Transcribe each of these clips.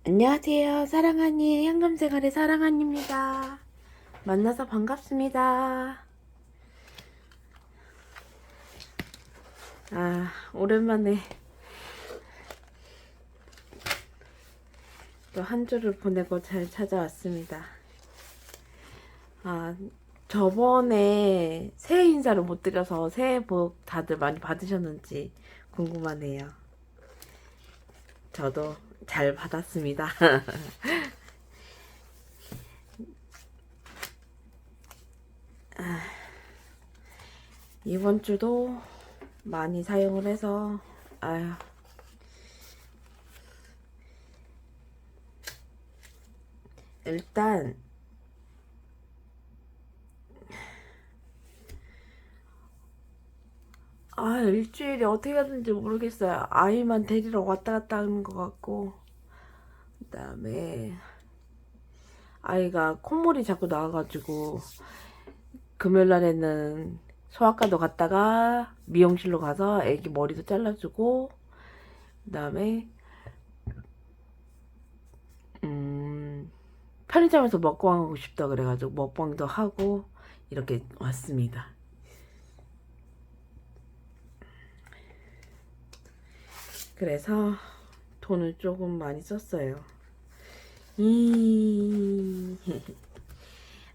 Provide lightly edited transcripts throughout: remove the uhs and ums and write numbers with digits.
안녕하세요. 사랑하니 현금생활의 사랑하니입니다. 만나서 반갑습니다. 오랜만에 또 한 주를 보내고 잘 찾아왔습니다. 아, 저번에 새해 인사를 못 드려서 새해 복 다들 많이 받으셨는지 궁금하네요. 저도 잘 받았습니다. 이번 주도 많이 사용을 해서 아휴, 일단 일주일이 어떻게 가는지 모르겠어요. 아이만 데리러 왔다 갔다 하는 것 같고, 그 다음에 아이가 콧물이 자꾸 나와가지고, 금요일 날에는 소아과도 갔다가 미용실로 가서 애기 머리도 잘라주고, 그 다음에, 편의점에서 먹방 하고 싶다 그래가지고 먹방도 하고, 이렇게 왔습니다. 그래서 돈을 조금 많이 썼어요.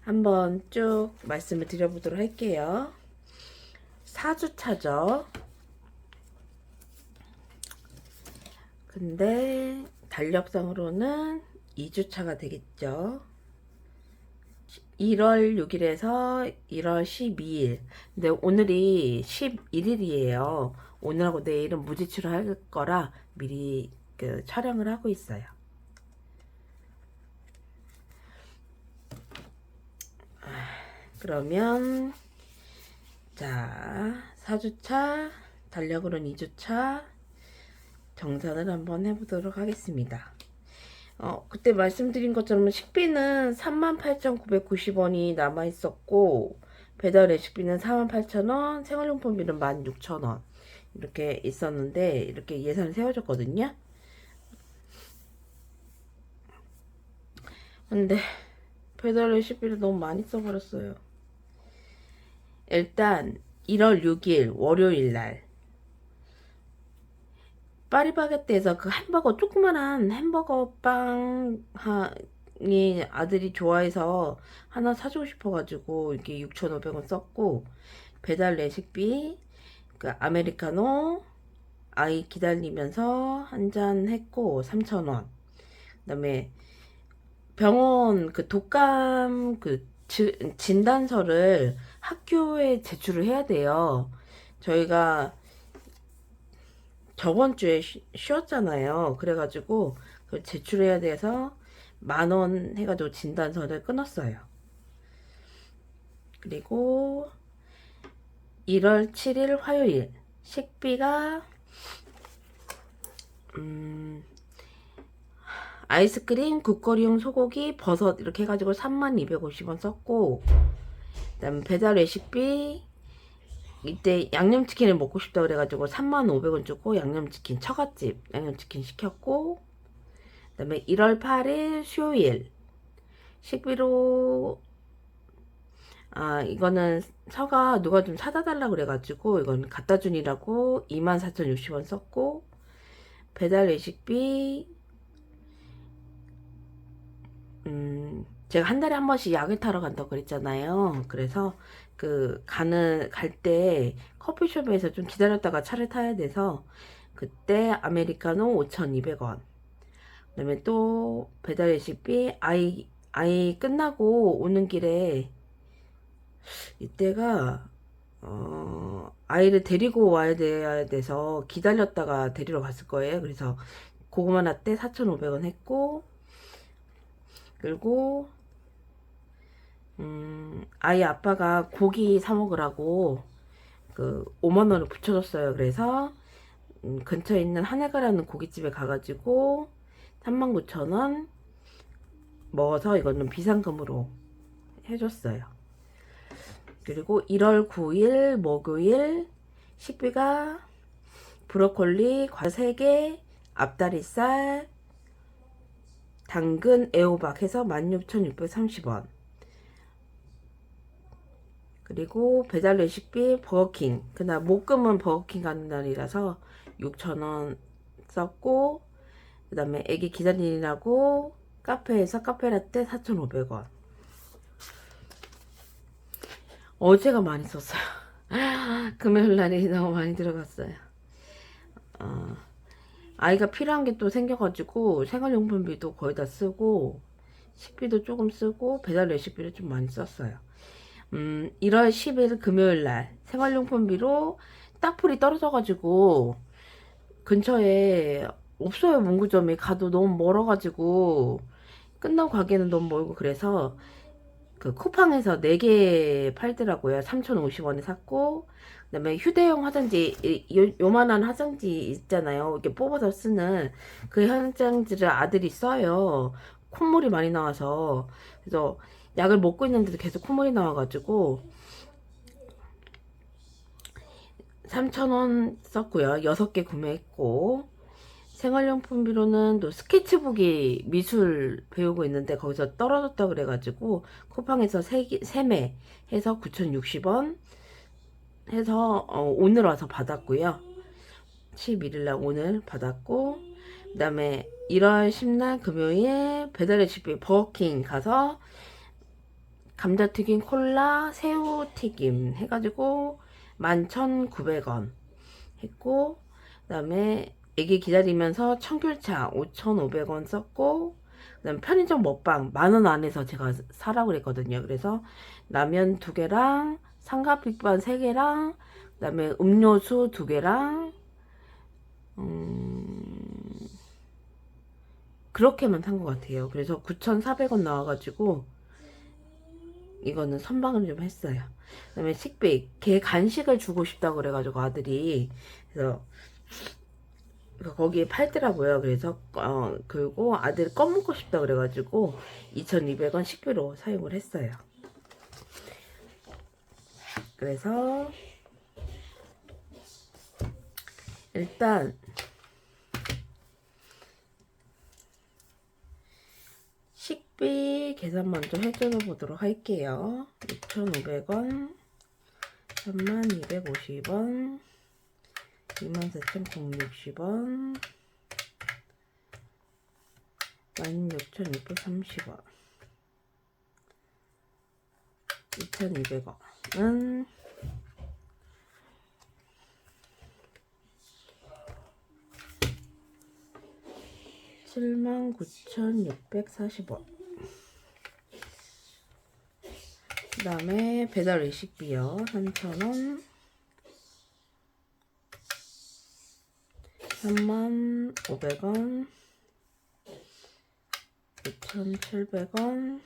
한번 쭉 말씀을 드려보도록 할게요. 4주차죠. 근데 달력상으로는 2주차가 되겠죠. 1월 6일에서 1월 12일. 근데 오늘이 11일이에요. 오늘하고 내일은 무지치로 할 거라 미리 촬영을 하고 있어요. 그러면 자, 4주차, 달력으로는 2주차 정산을 한번 해보도록 하겠습니다. 그때 말씀드린 것처럼 식비는 38,990원이 남아있었고, 배달 레시피는 48,000원, 생활용품비는 16,000원. 이렇게 있었는데, 이렇게 예산을 세워줬거든요. 근데, 배달 레시피를 너무 많이 써버렸어요. 일단, 1월 6일, 월요일 날, 파리바게뜨에서 그 햄버거, 조그만한 햄버거 빵이 아들이 좋아해서 하나 사주고 싶어가지고 이렇게 6,500원 썼고, 배달 레시피, 그 아메리카노, 아이 기다리면서 한 잔 했고, 3,000원. 그 다음에 병원 그 독감 진단서를 학교에 제출을 해야 돼요. 저희가 저번 주에 쉬었잖아요. 그래가지고 그걸 제출해야 돼서 10,000원 해가지고 진단서를 끊었어요. 그리고 1월 7일 화요일 식비가 아이스크림, 국거리용 소고기, 버섯 이렇게 해가지고 3250원 썼고, 그다음 배달 레시피 이때 양념치킨을 먹고 싶다 그래가지고 3500원 주고 양념치킨 처갓집 양념치킨 시켰고, 그 다음에 1월 8일 수요일 식비로 이거는 서가 누가 좀 사다 달라 그래가지고 이건 갖다 주니라고 24,060원 썼고, 배달 레시피 제가 한 달에 한 번씩 약을 타러 간다고 그랬잖아요. 그래서 갈 때 커피숍에서 좀 기다렸다가 차를 타야 돼서 그때 아메리카노 5,200원. 그다음에 또 배달 레시피 아이 끝나고 오는 길에 이때가 아이를 데리고 와야 돼서 기다렸다가 데리러 갔을 거예요. 그래서 고구마 라떼 4,500원 했고, 그리고 아이 아빠가 고기 사 먹으라고 5만 원을 붙여줬어요. 그래서 근처에 있는 하네가라는 고깃집에 가가지고 39,000원 먹어서 이거는 비상금으로 해줬어요. 그리고 1월 9일 목요일 식비가 브로콜리 과자 3개, 앞다리살, 당근 애호박 해서 16,630원. 그리고 배달 레시피 버거킹. 그날 목금은 버거킹 가는 날이라서 6,000원 썼고, 그 다음에 애기 기다리느라고 카페에서 카페라떼 4,500원. 어제가 많이 썼어요. 금요일 날이 너무 많이 들어갔어요. 어, 아이가 필요한 게 또 생겨가지고 생활용품비도 거의 다 쓰고 식비도 조금 쓰고 배달 레시피를 좀 많이 썼어요. 1월 10일 금요일 날 생활용품비로 딱풀이 떨어져가지고 근처에 없어요. 문구점이 가도 너무 멀어가지고 끝나고 가기에는 너무 멀고 그래서 그 쿠팡에서 4개 팔더라고요. 3,050원에 샀고, 그 다음에 휴대용 화장지, 요만한 화장지 있잖아요. 이렇게 뽑아서 쓰는 그 화장지를 아들이 써요. 콧물이 많이 나와서. 그래서 약을 먹고 있는데도 계속 콧물이 나와가지고, 3,000원 썼고요. 6개 구매했고, 생활용품비로는 또 스케치북이 미술 배우고 있는데 거기서 떨어졌다 그래가지고 쿠팡에서 3매 해서 9,060원 해서 오늘 와서 받았고요. 11일날 오늘 받았고, 그 다음에 1월 10날 금요일 배달 레시피 버거킹 가서 감자튀김 콜라 새우튀김 해가지고 11,900원 했고, 그 다음에 애기 기다리면서 청귤차 5,500원 썼고, 그 다음에 편의점 먹방 10,000원 안에서 제가 사라고 그랬거든요. 그래서 라면 2개랑 삼각김밥 3개랑 그 다음에 음료수 2개랑 그렇게만 산 것 같아요. 그래서 9,400원 나와가지고 이거는 선방을 좀 했어요. 그 다음에 식비, 걔 간식을 주고 싶다고 그래가지고 아들이, 그래서 거기에 팔더라고요. 그래서 그리고 아들 껌 먹고 싶다 그래가지고 2,200원 식비로 사용을 했어요. 그래서 일단 식비 계산 먼저 해줘 보도록 할게요. 6,500원, 3250원, 24,060원, 16,630원, 2,200원은 79,640원. 그 다음에 배달 레시피요. 3,000원, 35,000원, 6,700원,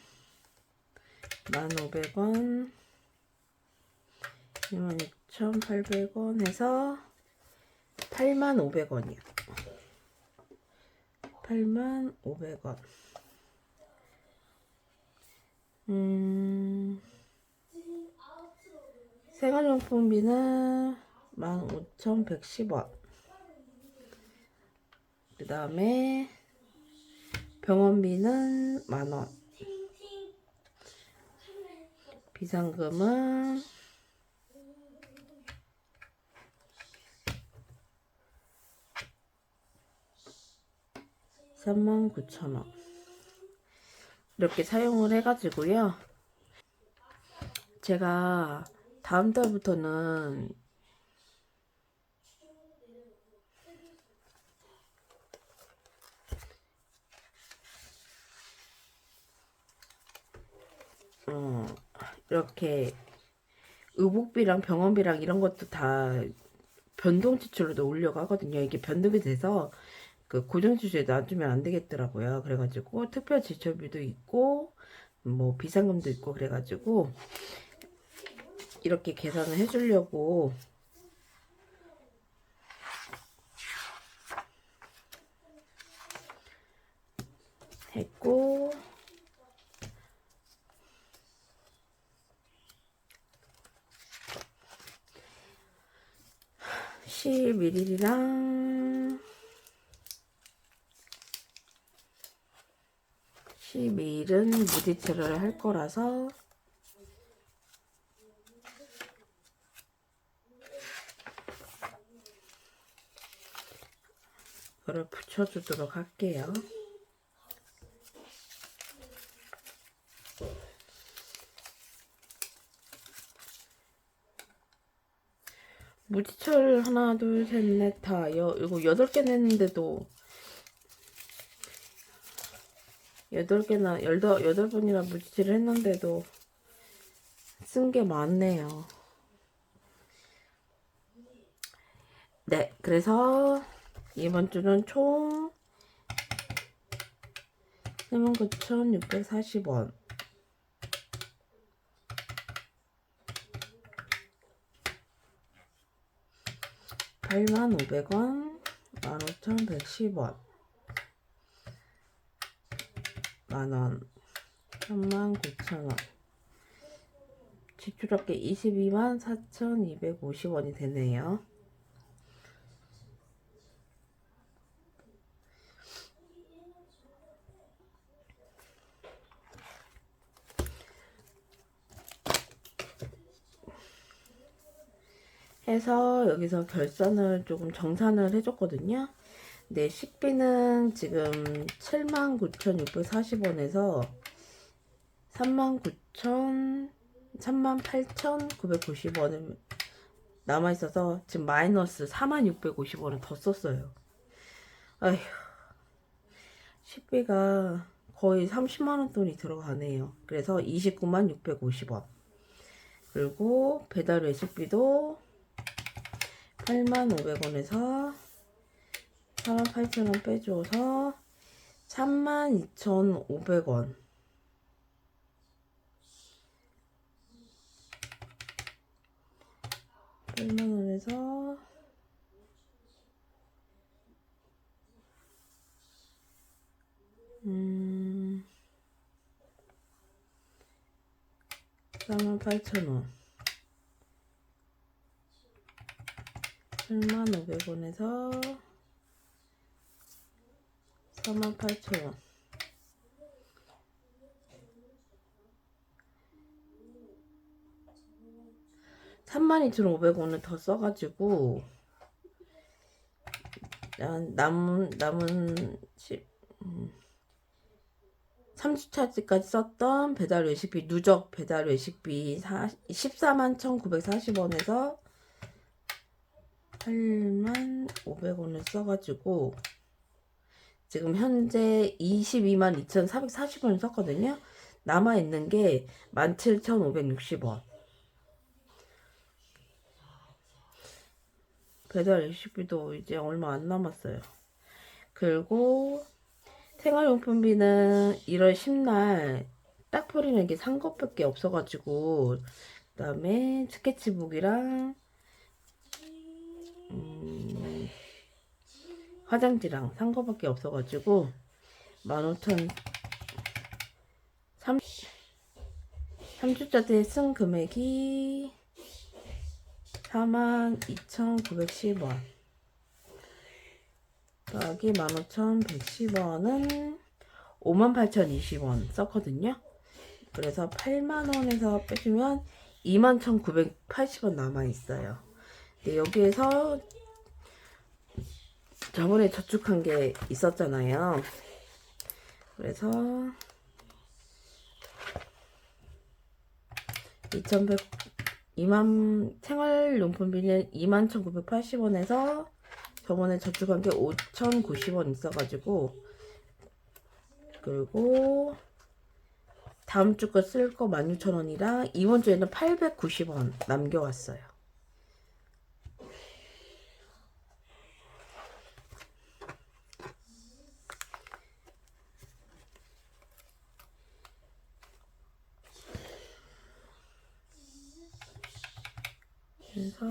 15,000원, 26,800원 해서 85,000원이요. 85,000원. 생활용품비는 15,110원. 그 다음에 병원비는 10,000원. 비상금은 39,000원. 이렇게 사용을 해가지고요. 제가 다음 달부터는 이렇게 의복비랑 병원비랑 이런 것도 다 변동 지출로 넣으려고 하거든요. 이게 변동이 돼서 그 고정 지출에 놔두면 안 되겠더라고요. 그래가지고 특별 지출비도 있고 뭐 비상금도 있고 그래가지고 이렇게 계산을 해주려고 했고, 11일이랑 12일은 무지채를 할 거라서 이거를 붙여주도록 할게요. 무지철 하나 둘 셋 넷 다 이거 8개 냈는데도 8개나 8번이나 무지철을 했는데도 쓴 게 많네요. 네, 그래서 이번 주는 총 39,640원 81,500원 15,110원 만원 39,000원 지출할게 224,250원이 되네요. 해서 여기서 결산을 조금 정산을 해줬거든요. 네, 식비는 지금 79,640원에서 38,990원을 남아있어서 지금 마이너스 4,650원을 더 썼어요. 아휴, 식비가 거의 30만원 돈이 들어가네요. 그래서 29650원. 그리고 배달 외식비도 8,500원에서 48,000원 빼줘서 32,500원. 8만원에서 48,000원 8,500원에서 48,000원 32,500원을 더 써가지고 남은 3주차까지 썼던 배달 외식비 누적 배달 외식비 141,940원에서 8,500원을 써가지고 지금 현재 222,440원을 썼거든요. 남아있는 게 17,560원. 배달 레시피도 이제 얼마 안 남았어요. 그리고 생활용품비는 1월 10날 딱 버리는 게 산 것밖에 없어가지고 그 다음에 스케치북이랑 화장지랑 산 거밖에 없어가지고 15,000 3주차 때 쓴 금액이 42,910원 더하기 15,110원은 58,020원 썼거든요. 그래서 8만원에서 빼주면 21,980원 남아있어요. 근데 여기에서 저번에 저축한 게 있었잖아요. 그래서 생활용품비는 21,980원에서 저번에 저축한 게 5,090원 있어가지고 그리고 다음 주 거 쓸 거 16,000원이랑 이번 주에는 890원 남겨왔어요. 그래서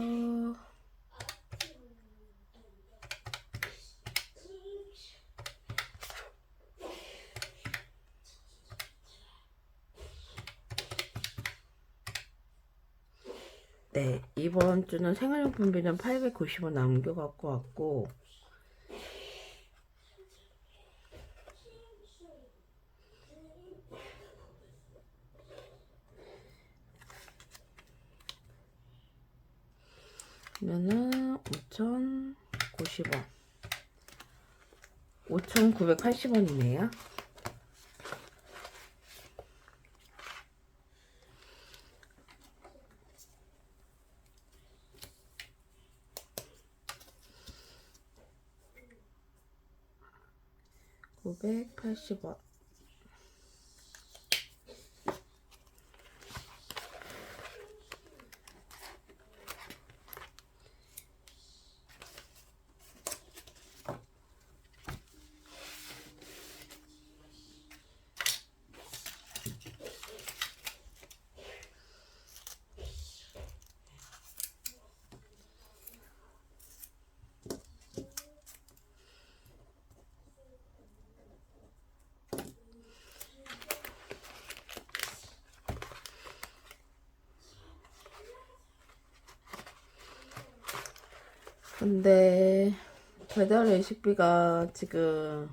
네, 이번 주는 생활용품비는 890원 남겨갖고 왔고 그러면은 5,090원, 5,980원이네요. (980원) 근데 배달 외식비가 지금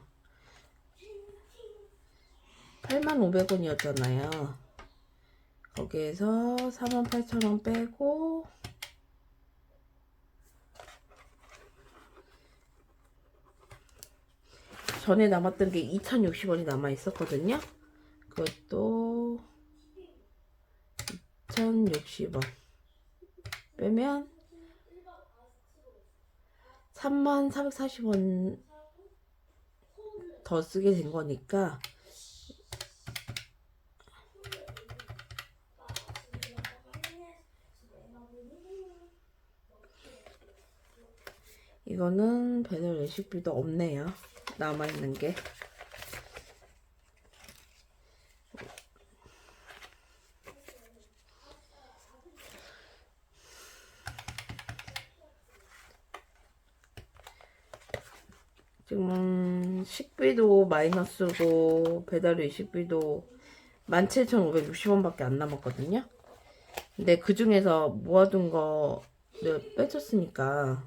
85,000원이었잖아요. 거기에서 48,000원 빼고 전에 남았던 게 2,060원이 남아 있었거든요. 그것도 2,060원 빼면 30,440원 더 쓰게 된 거니까 이거는 배달 외식비도 없네요. 남아있는 게. 지금 식비도 마이너스고 배달 외식비도 17,560원 밖에 안 남았거든요. 근데 그 중에서 모아둔 거를 빼줬으니까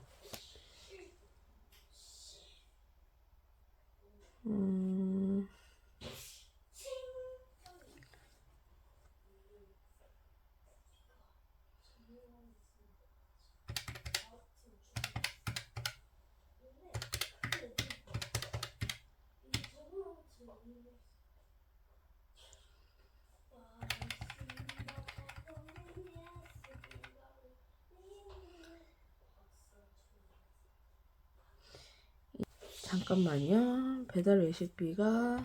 잠깐만요. 배달 외식비가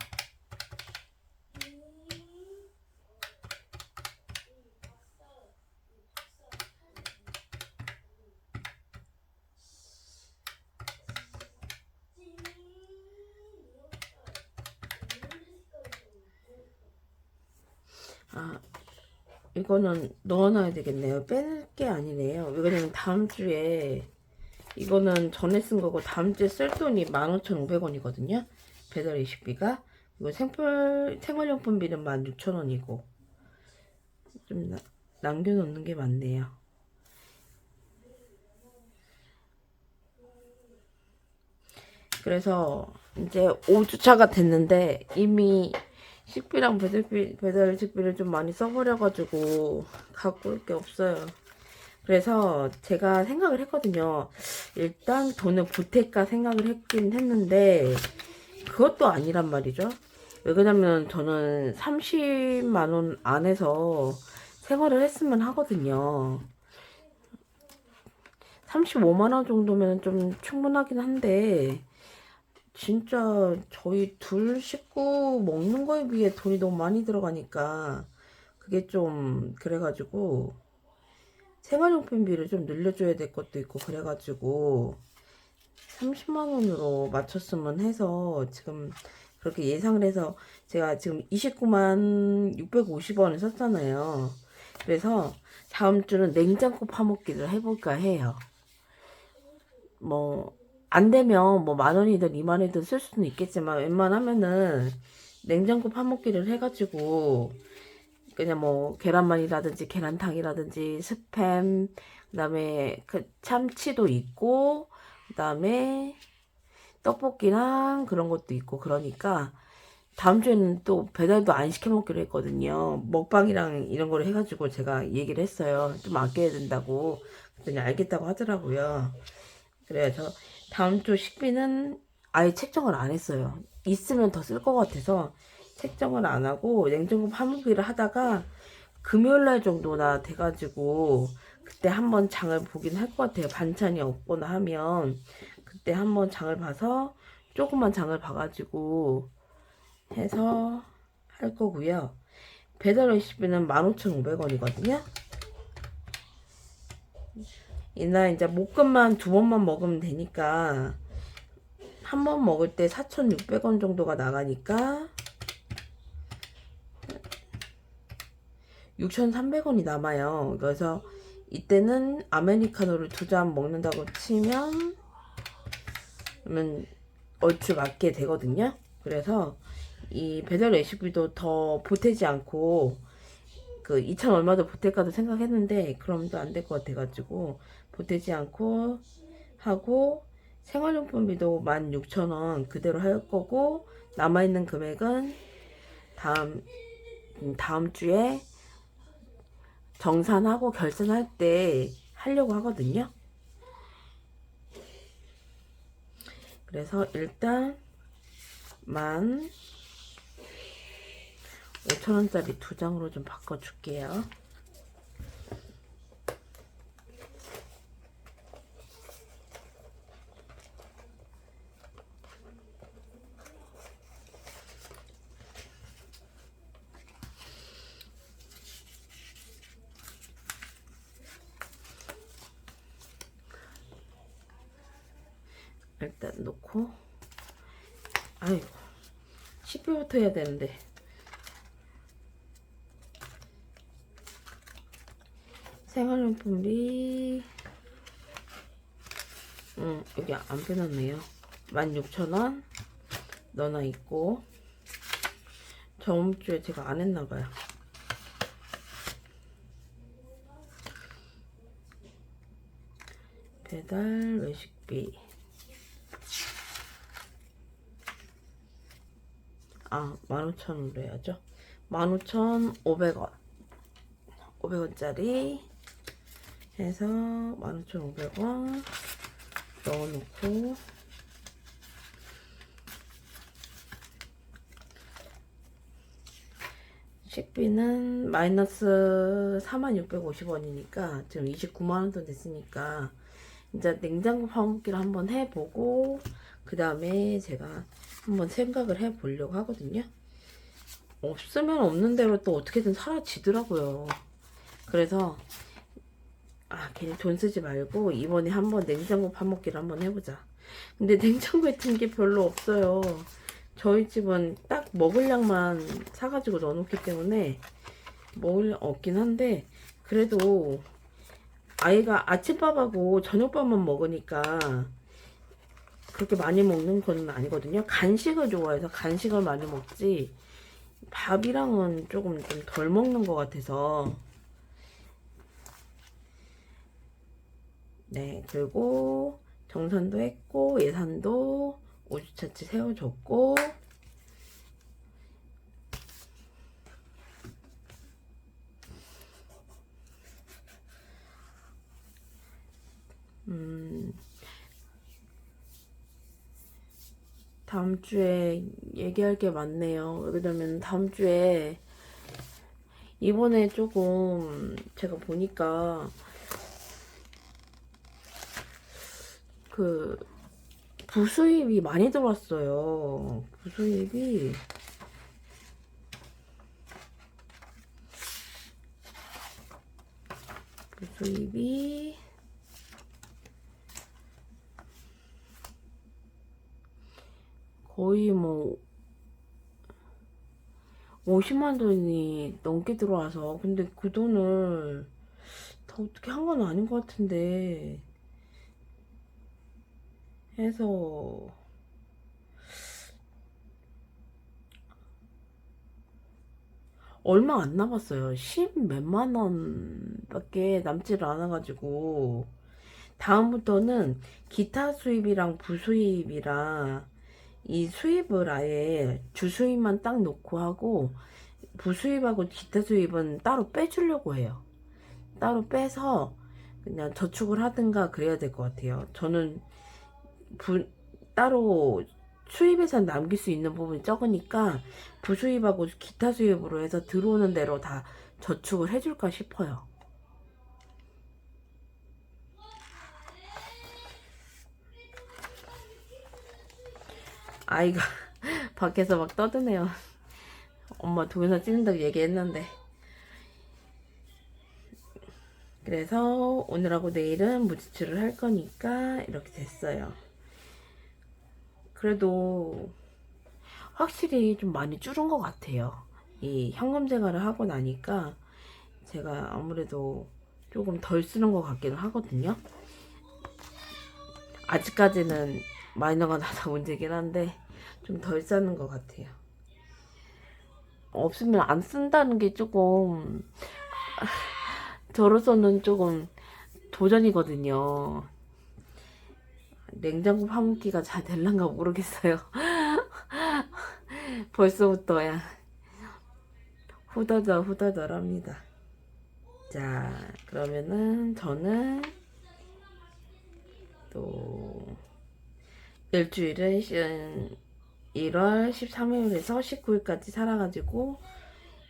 이거는 넣어놔야 되겠네요. 뺄 게 아니네요. 왜냐면 다음 주에 이거는 전에 쓴 거고 다음 주에 쓸 돈이 15,500원이거든요. 배달 외식비가. 이거 생활용품비는 16,000원이고 좀 남겨놓는 게 많네요. 그래서 이제 5주차가 됐는데 이미 식비랑 배달 식비를 좀 많이 써버려가지고 갖고 올 게 없어요. 그래서 제가 생각을 했거든요. 일단 돈을 보탤까 생각을 했긴 했는데 그것도 아니란 말이죠. 왜 그러냐면 저는 30만원 안에서 생활을 했으면 하거든요. 35만원 정도면 좀 충분하긴 한데 진짜 저희 둘 식구 먹는 거에 비해 돈이 너무 많이 들어가니까 그게 좀 그래가지고 생활용품비를 좀 늘려줘야 될 것도 있고 그래가지고 30만원으로 맞췄으면 해서 지금 그렇게 예상을 해서 제가 지금 29만 650원을 썼잖아요. 그래서 다음 주는 냉장고 파먹기를 해볼까 해요. 뭐 안 되면 뭐 10,000원이든 20,000원이든 쓸 수는 있겠지만 웬만하면은 냉장고 파먹기를 해가지고 그냥 뭐 계란말이라든지 계란탕이라든지 스팸 그다음에 그 참치도 있고 그다음에 떡볶이랑 그런 것도 있고 그러니까 다음 주에는 또 배달도 안 시켜 먹기로 했거든요. 먹방이랑 이런 거를 해가지고 제가 얘기를 했어요. 좀 아껴야 된다고. 그랬더니 알겠다고 하더라고요. 그래서 다음 주 식비는 아예 책정을 안 했어요. 있으면 더 쓸 것 같아서 책정을 안 하고 냉장고 파무기를 하다가 금요일날 정도나 돼가지고 그때 한번 장을 보긴 할 것 같아요. 반찬이 없거나 하면 그때 한번 장을 봐서 조금만 장을 봐가지고 해서 할 거고요. 배달 레시피는 15,500원이거든요. 이날 이제 볶음만 두 번만 먹으면 되니까 한 번 먹을 때 4,600원 정도가 나가니까 6,300원이 남아요. 그래서 이때는 아메리카노를 두 잔 먹는다고 치면 그러면 얼추 맞게 되거든요. 그래서 이 배달 레시피도 더 보태지 않고 그 2,000 얼마도 보탤까도 생각했는데 그럼 또 안 될 것 같아가지고 보태지 않고 하고 생활용품비도 16,000원 그대로 할 거고 남아있는 금액은 다음 주에 정산하고 결산할 때 하려고 하거든요. 그래서 일단 15,000원짜리 두 장으로 좀 바꿔줄게요. 일단 놓고 아이고 식비부터 해야 되는데 생활용품비 여기 안 빼놨네요. 16,000원 넣어놔 있고 저번 주에 제가 안 했나봐요. 배달 외식비 15,000원으로 해야죠. 15,500원 500원짜리 해서 15,500원 넣어놓고 식비는 마이너스 41,650원이니까 지금 29만원 돈 됐으니까 이제 냉장고 파먹기를 한번 해보고 그 다음에 제가 한번 생각을 해보려고 하거든요. 없으면 없는 대로 또 어떻게든 사라지더라고요. 그래서 괜히 돈 쓰지 말고 이번에 한번 냉장고 파먹기를 한번 해보자. 근데 냉장고에 든 게 별로 없어요. 저희 집은 딱 먹을 양만 사가지고 넣어놓기 때문에 먹을 양 없긴 한데 그래도 아이가 아침밥하고 저녁밥만 먹으니까 그렇게 많이 먹는 건 아니거든요. 간식을 좋아해서 간식을 많이 먹지 밥이랑은 조금 좀 덜 먹는 것 같아서 네. 그리고 정산도 했고 예산도 5주차치 세워줬고 다음 주에 얘기할 게 많네요. 왜냐면 다음 주에 이번에 조금 제가 보니까 그 부수입이 많이 들어왔어요. 부수입이 거의 뭐 50만 원이 넘게 들어와서 근데 그 돈을 다 어떻게 한 건 아닌 것 같은데 해서 얼마 안 남았어요. 10 몇만 원밖에 남지를 않아가지고 다음부터는 기타 수입이랑 부수입이랑 이 수입을 아예 주수입만 딱 놓고 하고 부수입하고 기타 수입은 따로 빼주려고 해요. 따로 빼서 그냥 저축을 하든가 그래야 될 것 같아요. 저는 따로 수입에서 남길 수 있는 부분이 적으니까 부수입하고 기타 수입으로 해서 들어오는 대로 다 저축을 해줄까 싶어요. 아이가 밖에서 막 떠드네요. 엄마 동영상 찍는다고 얘기했는데. 그래서 오늘하고 내일은 무지출을 할 거니까 이렇게 됐어요. 그래도 확실히 좀 많이 줄은 것 같아요. 이 현금 생활을 하고 나니까 제가 아무래도 조금 덜 쓰는 것 같기는 하거든요. 아직까지는 마이너가 나서 문제긴 한데 좀 덜 쓰는 것 같아요. 없으면 안 쓴다는 게 조금 저로서는 조금 도전이거든요. 냉장고 파묻기가 잘 될란가 모르겠어요. 벌써부터야 후덜덜합니다. 자, 그러면은 저는 또 일주일을 1월 13일에서 19일까지 살아가지고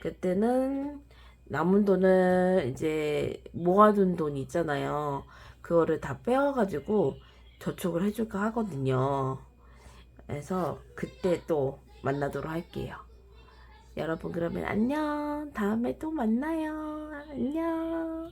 그때는 남은 돈을 이제 모아둔 돈 있잖아요. 그거를 다 빼와가지고 저축을 해줄까 하거든요. 그래서 그때 또 만나도록 할게요. 여러분 그러면 안녕. 다음에 또 만나요. 안녕.